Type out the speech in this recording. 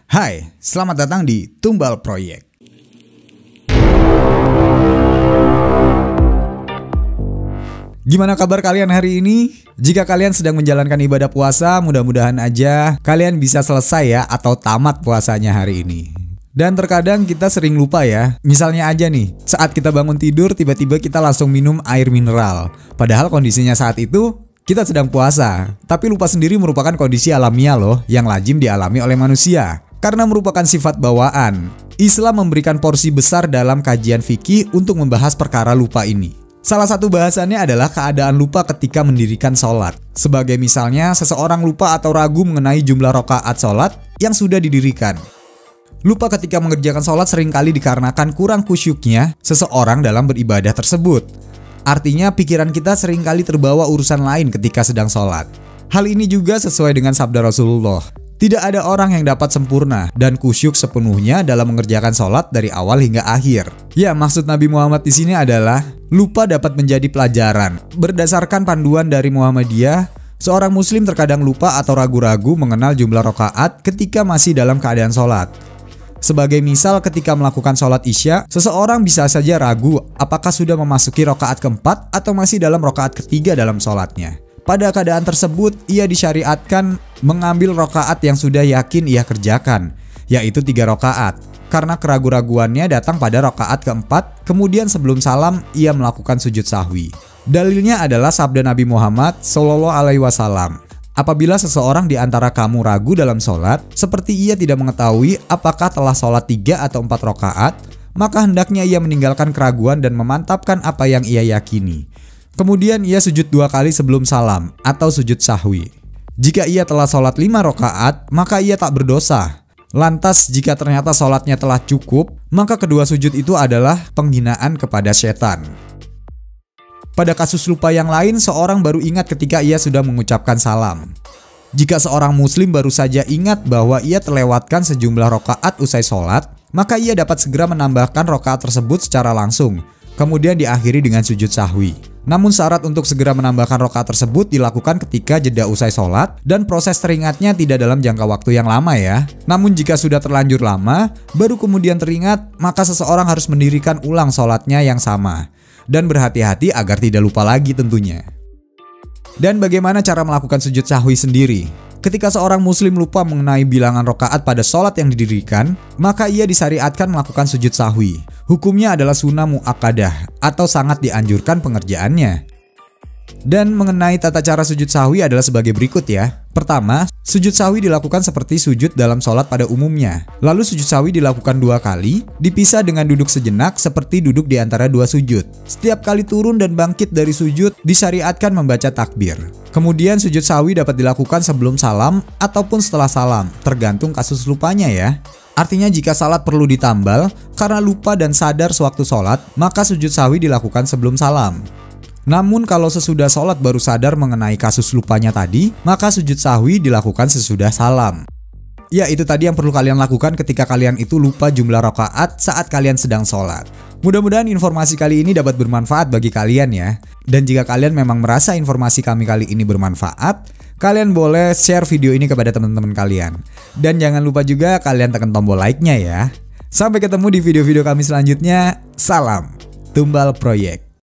Hai, selamat datang di Tumbal Proyek. Gimana kabar kalian hari ini? Jika kalian sedang menjalankan ibadah puasa, mudah-mudahan aja kalian bisa selesai ya atau tamat puasanya hari ini. Dan terkadang kita sering lupa ya. Misalnya aja nih, saat kita bangun tidur tiba-tiba kita langsung minum air mineral. Padahal kondisinya saat itu kita sedang puasa. Tapi lupa sendiri merupakan kondisi alamiah loh yang lazim dialami oleh manusia. Karena merupakan sifat bawaan. Islam memberikan porsi besar dalam kajian fikih untuk membahas perkara lupa ini. Salah satu bahasannya adalah keadaan lupa ketika mendirikan sholat. Sebagai misalnya seseorang lupa atau ragu mengenai jumlah rakaat sholat yang sudah didirikan. Lupa ketika mengerjakan sholat seringkali dikarenakan kurang khusyuknya seseorang dalam beribadah tersebut. Artinya pikiran kita seringkali terbawa urusan lain ketika sedang sholat. Hal ini juga sesuai dengan sabda Rasulullah. Tidak ada orang yang dapat sempurna dan khusyuk sepenuhnya dalam mengerjakan sholat dari awal hingga akhir. Ya, maksud Nabi Muhammad di sini adalah lupa dapat menjadi pelajaran. Berdasarkan panduan dari Muhammadiyah, seorang muslim terkadang lupa atau ragu-ragu mengenal jumlah rakaat ketika masih dalam keadaan sholat. Sebagai misal ketika melakukan sholat isya, seseorang bisa saja ragu apakah sudah memasuki rakaat keempat atau masih dalam rakaat ketiga dalam sholatnya. Pada keadaan tersebut, ia disyariatkan mengambil rakaat yang sudah yakin ia kerjakan, yaitu 3 rakaat. Karena keraguan-raguannya datang pada rakaat keempat, kemudian sebelum salam ia melakukan sujud sahwi. Dalilnya adalah sabda Nabi Muhammad SAW. Apabila seseorang di antara kamu ragu dalam sholat, seperti ia tidak mengetahui apakah telah sholat 3 atau 4 rakaat, maka hendaknya ia meninggalkan keraguan dan memantapkan apa yang ia yakini. Kemudian ia sujud 2 kali sebelum salam atau sujud sahwi. Jika ia telah sholat 5 rakaat, maka ia tak berdosa. Lantas jika ternyata sholatnya telah cukup, maka kedua sujud itu adalah penghinaan kepada setan. Pada kasus lupa yang lain, seorang baru ingat ketika ia sudah mengucapkan salam. Jika seorang muslim baru saja ingat bahwa ia terlewatkan sejumlah rakaat usai sholat, maka ia dapat segera menambahkan rakaat tersebut secara langsung, kemudian diakhiri dengan sujud sahwi. Namun syarat untuk segera menambahkan rakaat tersebut dilakukan ketika jeda usai sholat dan proses teringatnya tidak dalam jangka waktu yang lama ya. Namun jika sudah terlanjur lama, baru kemudian teringat, maka seseorang harus mendirikan ulang sholatnya yang sama. Dan berhati-hati agar tidak lupa lagi tentunya. Dan bagaimana cara melakukan sujud sahwi sendiri? Ketika seorang muslim lupa mengenai bilangan rakaat pada sholat yang didirikan, maka ia disyariatkan melakukan sujud sahwi. Hukumnya adalah sunnah muakkadah atau sangat dianjurkan pengerjaannya. Dan mengenai tata cara sujud sahwi adalah sebagai berikut ya. Pertama, sujud sahwi dilakukan seperti sujud dalam sholat pada umumnya. Lalu sujud sahwi dilakukan 2 kali, dipisah dengan duduk sejenak seperti duduk di antara 2 sujud. Setiap kali turun dan bangkit dari sujud, disyariatkan membaca takbir. Kemudian sujud sahwi dapat dilakukan sebelum salam ataupun setelah salam, tergantung kasus lupanya ya. Artinya jika salat perlu ditambal, karena lupa dan sadar sewaktu sholat, maka sujud sahwi dilakukan sebelum salam. Namun kalau sesudah sholat baru sadar mengenai kasus lupanya tadi, maka sujud sahwi dilakukan sesudah salam. Ya, itu tadi yang perlu kalian lakukan ketika kalian itu lupa jumlah rakaat saat kalian sedang sholat. Mudah-mudahan informasi kali ini dapat bermanfaat bagi kalian ya. Dan jika kalian memang merasa informasi kami kali ini bermanfaat, kalian boleh share video ini kepada teman-teman kalian. Dan jangan lupa juga kalian tekan tombol like-nya ya. Sampai ketemu di video-video kami selanjutnya. Salam Tumbal Proyek.